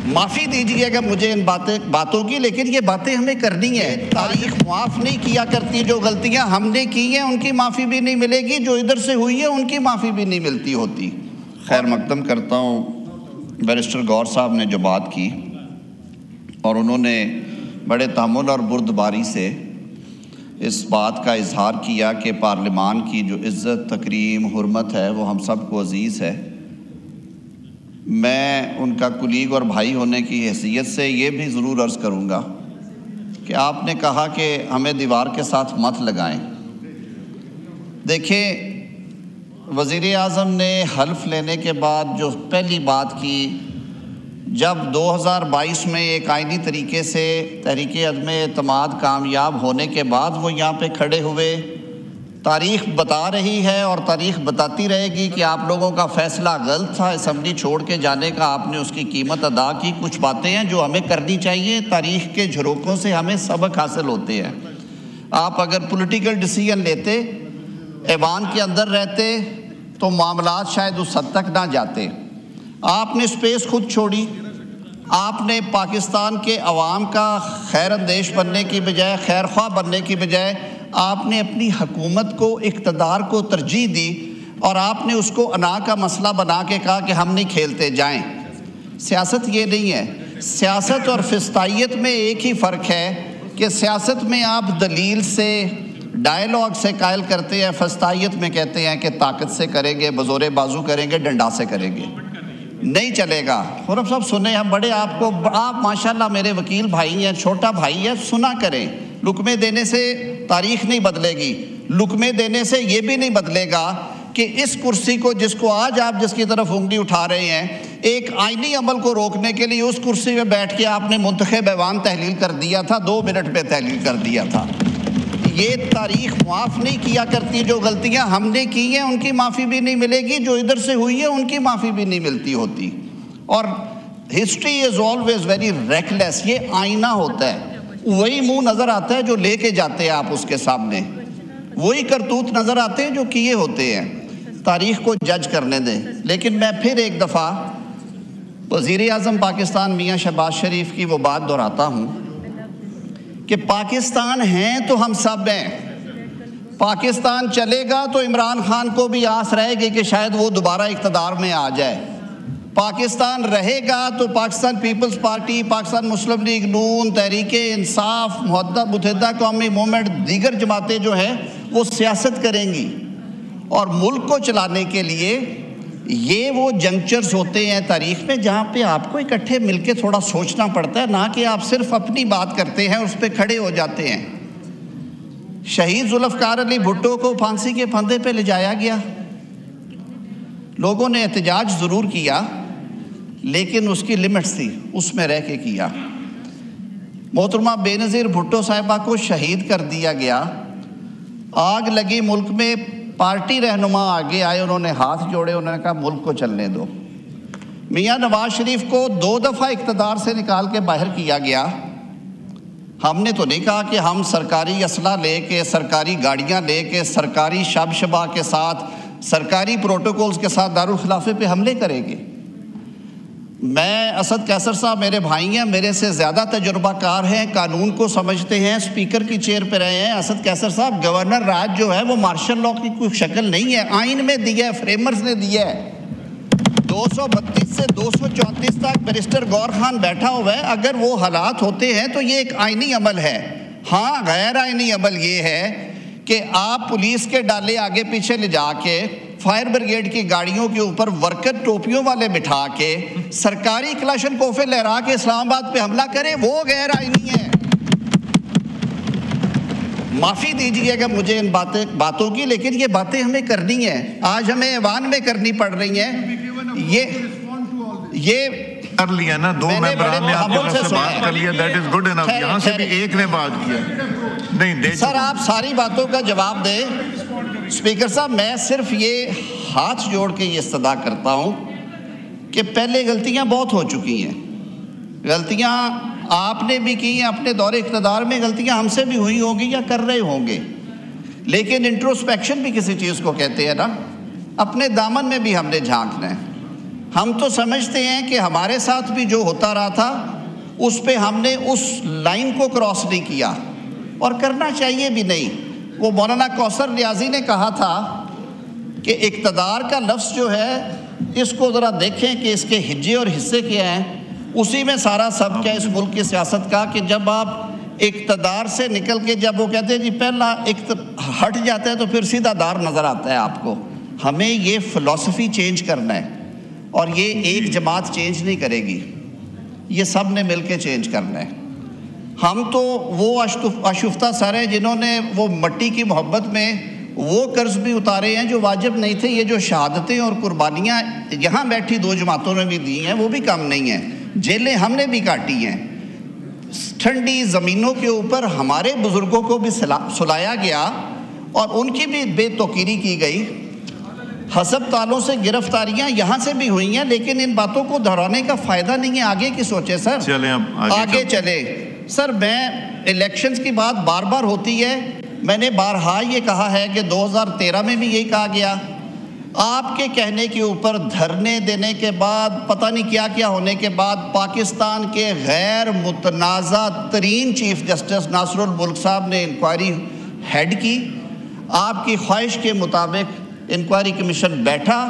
معافی دیجیے گا مجھے ان باتوں کی، لیکن یہ باتیں ہمیں کرنی ہے۔ تاریخ معاف نہیں کیا کرتی، جو غلطیاں ہم نے کی ہیں ان کی معافی بھی نہیں ملے گی، جو ادھر سے ہوئی ہے ان کی معافی بھی نہیں ملتی ہوتی۔ خیر مقدم کرتا ہوں بیرسٹر گور صاحب نے جو بات کی، اور انہوں نے بڑے تحمل اور بردباری سے اس بات کا اظہار کیا کہ پارلیمان کی جو عزت، تکریم، حرمت ہے وہ ہم سب کو عزیز ہے۔ میں ان کا کلیگ اور بھائی ہونے کی حیثیت سے یہ بھی ضرور عرض کروں گا کہ آپ نے کہا کہ ہمیں دیوار کے ساتھ مت لگائیں۔ دیکھیں، وزیر اعظم نے حلف لینے کے بعد جو پہلی بات کی، جب 2022 میں ایک آئینی طریقے سے تحریک عدم اعتماد کامیاب ہونے کے بعد وہ یہاں پہ کھڑے ہوئے، تاریخ بتا رہی ہے اور تاریخ بتاتی رہے گی کہ آپ لوگوں کا فیصلہ غلط تھا، اسمبلی چھوڑ کے جانے کا، آپ نے اس کی قیمت ادا کی۔ کچھ باتیں ہیں جو ہمیں کرنی چاہیے، تاریخ کے جھروکوں سے ہمیں سبق حاصل ہوتے ہیں۔ آپ اگر پولیٹیکل ڈیسیژن لیتے، ایوان کے اندر رہتے، تو معاملات شاید اس حد تک نہ جاتے۔ آپ نے اسپیس خود چھوڑی، آپ نے پاکستان کے عوام کا خیر اندیش بننے کی بجائے، خیر خواہ بننے کی بجائے، آپ نے اپنی حکومت کو، اقتدار کو ترجیح دی، اور آپ نے اس کو انا کا مسئلہ بنا کے کہا کہ ہم نہیں کھیلتے، جائیں۔ سیاست یہ نہیں ہے۔ سیاست اور فسطائیت میں ایک ہی فرق ہے کہ سیاست میں آپ دلیل سے، ڈائیلاگ سے قائل کرتے ہیں، فسطائیت میں کہتے ہیں کہ طاقت سے کریں گے، بزور بازو کریں گے، ڈنڈا سے کریں گے۔ نہیں چلے گا۔ خورم صاحب سنیں، ہم بڑے آپ ماشاءاللہ میرے وکیل بھائی ہیں، چھوٹا بھائی ہے، سنا کریں۔ لقمے دینے سے تاریخ نہیں بدلے گی، لقمے دینے سے یہ بھی نہیں بدلے گا کہ اس کرسی کو، جس کو آج آپ جس کی طرف انگلی اٹھا رہے ہیں، ایک آئینی عمل کو روکنے کے لیے اس کرسی میں بیٹھ کے آپ نے منتخب ایوان تحلیل کر دیا تھا، 2 منٹ پہ تحلیل کر دیا تھا۔ یہ تاریخ معاف نہیں کیا کرتی، جو غلطیاں ہم نے کی ہیں ان کی معافی بھی نہیں ملے گی، جو ادھر سے ہوئی ہے ان کی معافی بھی نہیں ملتی ہوتی۔ اور history is always very reckless, یہ آئینہ ہوتا ہے، وہی منہ نظر آتا ہے جو لے کے جاتے ہیں آپ اس کے سامنے، وہی کرتوت نظر آتے ہیں جو کیے ہوتے ہیں۔ تاریخ کو جج کرنے دیں۔ لیکن میں پھر ایک دفعہ وزیر اعظم پاکستان میاں شہباز شریف کی وہ بات دہراتا ہوں کہ پاکستان ہیں تو ہم سب ہیں۔ پاکستان چلے گا تو عمران خان کو بھی آس رہے گی کہ شاید وہ دوبارہ اقتدار میں آ جائے۔ پاکستان رہے گا تو پاکستان پیپلز پارٹی، پاکستان مسلم لیگ نون، تحریک انصاف، متحدہ قومی موومنٹ، دیگر جماعتیں جو ہیں وہ سیاست کریں گی۔ اور ملک کو چلانے کے لیے یہ وہ جنکچرز ہوتے ہیں تاریخ میں جہاں پہ آپ کو اکٹھے مل کے تھوڑا سوچنا پڑتا ہے، نہ کہ آپ صرف اپنی بات کرتے ہیں، اس پہ کھڑے ہو جاتے ہیں۔ شہید ذوالفقار علی بھٹو کو پھانسی کے پھندے پہ لے جایا گیا، لوگوں نے احتجاج ضرور کیا لیکن اس کی لمٹس تھی، اس میں رہ کے کیا۔ محترمہ بے نظیر بھٹو صاحبہ کو شہید کر دیا گیا، آگ لگی ملک میں، پارٹی رہنما آگے آئے، انہوں نے ہاتھ جوڑے، انہوں نے کہا ملک کو چلنے دو۔ میاں نواز شریف کو 2 دفعہ اقتدار سے نکال کے باہر کیا گیا۔ ہم نے تو نہیں کہا کہ ہم سرکاری اسلحہ لے کے، سرکاری گاڑیاں لے کے، سرکاری شبہ کے ساتھ، سرکاری پروٹوکولز کے ساتھ دارالخلافے پہ حملے کریں گے۔ میں، اسد قیصر صاحب میرے بھائی ہیں، میرے سے زیادہ تجربہ کار ہیں، قانون کو سمجھتے ہیں، اسپیکر کی چیئر پہ رہے ہیں۔ اسد قیصر صاحب، گورنر راج جو ہے وہ مارشل لاء کی کوئی شکل نہیں ہے، آئین میں دیا ہے، فریمرز نے دیا ہے۔ 232 سے 234 تک بیرسٹر گور خان بیٹھا ہوا ہے، اگر وہ حالات ہوتے ہیں تو یہ ایک آئینی عمل ہے۔ ہاں، غیر آئینی عمل یہ ہے کہ آپ پولیس کے ڈالے آگے پیچھے لے جا کے، فائر بریگیڈ کی گاڑیوں کے اوپر ورکر ٹوپیوں والے بٹھا کے، سرکاری کلاشن کوفے لہرا کے اسلام آباد پہ حملہ کریں، وہ غیر آئینی ہے۔ معافی دیجیے گا مجھے ان باتوں کی، لیکن یہ باتیں ہمیں کرنی ہیں، آج ہمیں ایوان میں کرنی پڑ رہی ہیں۔ یہ کر لیا نا، 2 ممبران نے آپ کی طرف سے بات کر لیا، دیٹ از گڈ انف۔ یہاں سے بھی ایک نے بات کیا نہیں دے سر، آپ ساری باتوں کا جواب دیں۔ اسپیکر صاحب، میں صرف یہ ہاتھ جوڑ کے یہ استدعا کرتا ہوں کہ پہلے غلطیاں بہت ہو چکی ہیں، غلطیاں آپ نے بھی کی ہیں اپنے دور اقتدار میں، غلطیاں ہم سے بھی ہوئی ہوں گی یا کر رہے ہوں گے، لیکن انٹروسپیکشن بھی کسی چیز کو کہتے ہیں نا، اپنے دامن میں بھی ہم نے جھانکنا ہے۔ ہم تو سمجھتے ہیں کہ ہمارے ساتھ بھی جو ہوتا رہا تھا اس پہ ہم نے اس لائن کو کراس نہیں کیا اور کرنا چاہیے بھی نہیں۔ وہ مولانا کوثر ریاضی نے کہا تھا کہ اقتدار کا لفظ جو ہے اس کو ذرا دیکھیں کہ اس کے ہجے اور حصے کیا ہیں، اسی میں سارا سب کیا اس ملک کی سیاست کا، کہ جب آپ اقتدار سے نکل کے جب وہ کہتے ہیں جی پہلا ہٹ جاتا ہے تو پھر سیدھا دار نظر آتا ہے آپ کو۔ ہمیں یہ فلسفی چینج کرنا ہے اور یہ ایک جماعت چینج نہیں کرے گی، یہ سب نے مل کے چینج کرنا ہے۔ ہم تو وہ اشفتہ سر ہیں جنہوں نے وہ مٹی کی محبت میں وہ قرض بھی اتارے ہیں جو واجب نہیں تھے۔ یہ جو شہادتیں اور قربانیاں یہاں بیٹھی دو جماعتوں نے بھی دی ہیں وہ بھی کم نہیں ہیں، جیلیں ہم نے بھی کاٹی ہیں، ٹھنڈی زمینوں کے اوپر ہمارے بزرگوں کو بھی سلایا گیا اور ان کی بھی بے توقیری کی گئی، ہسپتالوں سے گرفتاریاں یہاں سے بھی ہوئی ہیں، لیکن ان باتوں کو دہرانے کا فائدہ نہیں ہے۔ آگے کی سوچیں سر، آگے چلے سر۔ میں الیکشنز کی بات بار بار ہوتی ہے، میں نے بارہا یہ کہا ہے کہ 2013 میں بھی یہی کہا گیا، آپ کے کہنے کے اوپر دھرنے دینے کے بعد پتہ نہیں کیا کیا ہونے کے بعد پاکستان کے غیر متنازع ترین چیف جسٹس ناصر الملک صاحب نے انکوائری ہیڈ کی، آپ کی خواہش کے مطابق انکوائری کمیشن بیٹھا،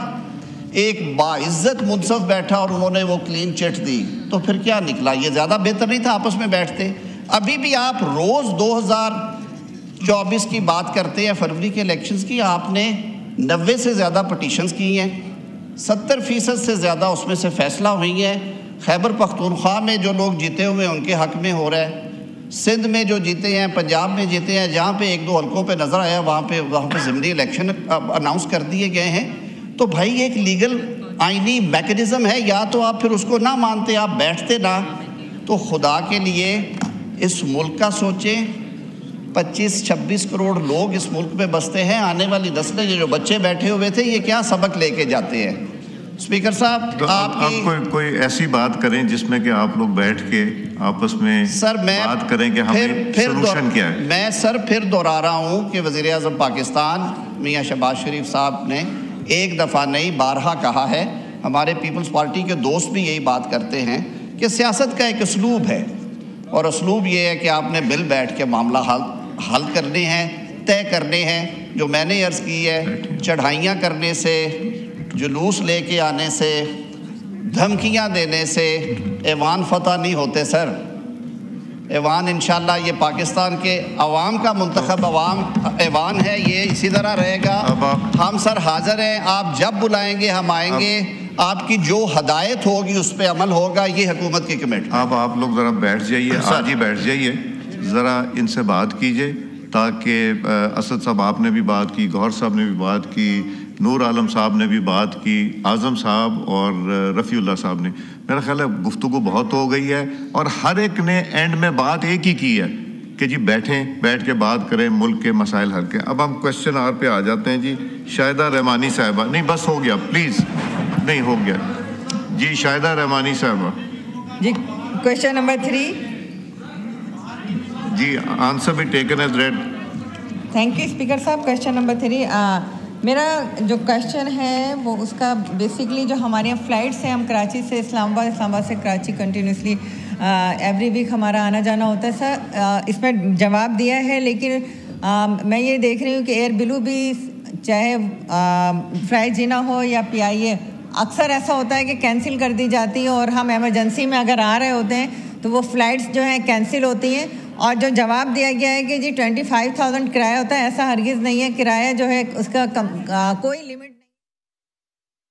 ایک باعزت منصف بیٹھا اور انہوں نے وہ کلین چٹ دی۔ تو پھر کیا نکلا؟ یہ زیادہ بہتر نہیں تھا آپس میں بیٹھتے؟ ابھی بھی آپ روز 2024 کی بات کرتے ہیں، فروری کے الیکشنز کی، آپ نے 90 سے زیادہ پٹیشنز کی ہیں، 70% سے زیادہ اس میں سے فیصلہ ہوئی ہیں۔ خیبر پختونخوا میں جو لوگ جیتے ہوئے ان کے حق میں ہو رہا ہے، سندھ میں جو جیتے ہیں، پنجاب میں جیتے ہیں، جہاں پہ ایک دو حلقوں پہ نظر آیا وہاں پہ ضمنی الیکشن اناؤنس کر دیے گئے ہیں۔ تو بھائی ایک لیگل آئینی میکنزم ہے، یا تو آپ پھر اس کو نہ مانتے، آپ بیٹھتے نہ۔ تو خدا کے لیے اس ملک کا سوچیں، 25-26 کروڑ لوگ اس ملک میں بستے ہیں، آنے والی نسلیں جو بچے بیٹھے ہوئے تھے یہ کیا سبق لے کے جاتے ہیں؟ اسپیکر صاحب آپ کوئی ایسی بات کریں جس میں کہ آپ لوگ بیٹھ کے آپس میں بات کریں کہ ہمیں سلوشن کیا ہے۔ میں سر پھر دہرا رہا ہوں کہ وزیر اعظم پاکستان میاں شہباز شریف صاحب نے ایک دفعہ نہیں بارہا کہا ہے، ہمارے پیپلز پارٹی کے دوست بھی یہی بات کرتے ہیں کہ سیاست کا ایک اسلوب ہے، اور اسلوب یہ ہے کہ آپ نے مل بیٹھ کے معاملہ حل کرنے ہیں، طے کرنے ہیں۔ جو میں نے عرض کی ہے، چڑھائیاں کرنے سے، جلوس لے کے آنے سے، دھمکیاں دینے سے ایوان فتح نہیں ہوتے سر۔ ایوان انشاءاللہ یہ پاکستان کے عوام کا منتخب ایوان ہے، یہ اسی طرح رہے گا۔ ہم سر حاضر ہیں، آپ جب بلائیں گے ہم آئیں گے، آپ کی جو ہدایت ہوگی اس پہ عمل ہوگا، یہ حکومت کی کمیٹمنٹ۔ اب آپ لوگ ذرا بیٹھ جائیے، آج ہی بیٹھ جائیے، ذرا ان سے بات کیجئے، تاکہ اسد صاحب آپ نے بھی بات کی، گوہر صاحب نے بھی بات کی، نور عالم صاحب نے بھی بات کی، اعظم صاحب اور رفیع اللہ صاحب نے۔ میرا خیال ہے گفتگو بہت ہو گئی ہے اور ہر ایک نے اینڈ میں بات ایک ہی کی ہے کہ جی بیٹھیں، بیٹھ کے بات کریں، ملک کے مسائل حل کریں۔ اب ہم کویسچن آر پہ آ جاتے ہیں۔ جی شاہدہ رحمانی صاحبہ، نہیں بس ہو گیا پلیز، نہیں ہو گیا جی۔ شاہدہ رحمانی صاحبہ جی، کویسچن نمبر 3 جی، آنسر بھی taken as read. Thank you speaker صاحب۔ کویسچن نمبر 3 میرا جو کویسچن ہے وہ اس کا بیسکلی جو ہمارے یہاں فلائٹس ہیں، ہم کراچی سے اسلام آباد سے کراچی کنٹینیوسلی ایوری ویک ہمارا آنا جانا ہوتا ہے سر۔ اس میں جواب دیا ہے، لیکن میں یہ دیکھ رہی ہوں کہ ایئر بلو بھی چاہے فرائی جینا ہو یا PIA، اکثر ایسا ہوتا ہے کہ کینسل کر دی جاتی ہے، اور ہم ایمرجنسی میں اگر آ رہے ہوتے ہیں تو وہ فلائٹس جو ہیں کینسل ہوتی ہیں۔ اور جو جواب دیا گیا ہے کہ جی 25,000 کرایہ ہوتا ہے، ایسا ہرگز نہیں ہے۔ کرایہ جو ہے اس کا کوئی لمٹ